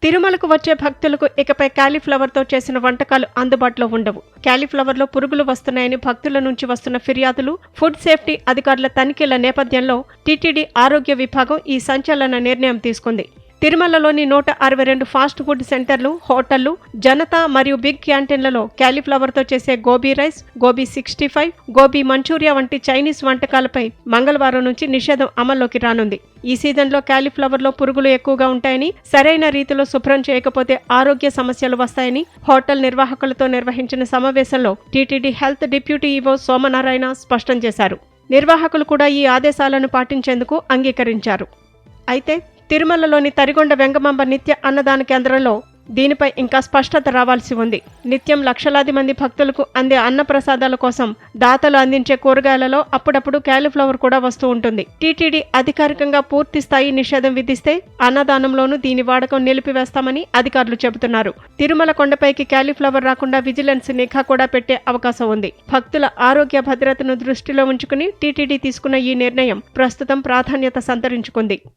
తిరుమలకు వచ్చే భక్తులకు ఇకపై కాలీఫ్లవర్తో చేసిన వంటకాలు అందుబాటులో ఉండవు. కాలీఫ్లవర్లో పురుగులు వస్తున్నాయని భక్తుల నుంచి వస్తున్న ఫిర్యాదులు, ఫుడ్ సేఫ్టీ అధికారుల తనిఖీల నేపథ్యంలో టీటీడీ ఆరోగ్య విభాగం ఈ సంచలన నిర్ణయం తీసుకుంది. తిరుమలలోని 162 ఫాస్ట్ ఫుడ్ సెంటర్లు, హోటళ్లు, జనతా మరియు బిగ్ క్యాంటీన్లలో కాలీఫ్లవర్తో చేసే గోబీ రైస్, గోబీ 65, గోబీ మంచూరియా వంటి చైనీస్ వంటకాలపై మంగళవారం నుంచి నిషేధం అమల్లోకి రానుంది. ఈ సీజన్లో కాలీఫ్లవర్లో పురుగులు ఎక్కువగా ఉంటాయని, సరైన రీతిలో శుభ్రం చేయకపోతే ఆరోగ్య సమస్యలు వస్తాయని హోటల్ నిర్వాహకులతో నిర్వహించిన సమావేశంలో TTD health deputy EO Somanarayana స్పష్టం చేశారు. నిర్వాహకులు కూడా ఈ ఆదేశాలను పాటించేందుకు అంగీకరించారు. అయితే తిరుమలలోని తరిగొండ వెంగమాంబ నిత్య అన్నదాన కేంద్రంలో దీనిపై ఇంకా స్పష్టత రావాల్సి ఉంది. నిత్యం లక్షలాది మంది భక్తులకు అందే అన్నప్రసాదాల కోసం దాతలు అందించే కూరగాయలలో అప్పుడప్పుడు కాలీఫ్లవర్ కూడా వస్తూ ఉంటుంది. టీటీడీ అధికారికంగా పూర్తి స్థాయి నిషేధం విధిస్తే అన్నదానంలోనూ దీని వాడకం నిలిపివేస్తామని అధికారులు చెబుతున్నారు. తిరుమల కొండపైకి కాలీఫ్లవర్ రాకుండా విజిలెన్స్ నిఘా కూడా పెట్టే అవకాశం ఉంది. భక్తుల ఆరోగ్య భద్రతను దృష్టిలో ఉంచుకుని టీటీడీ తీసుకున్న ఈ నిర్ణయం ప్రస్తుతం ప్రాధాన్యత సంతరించుకుంది.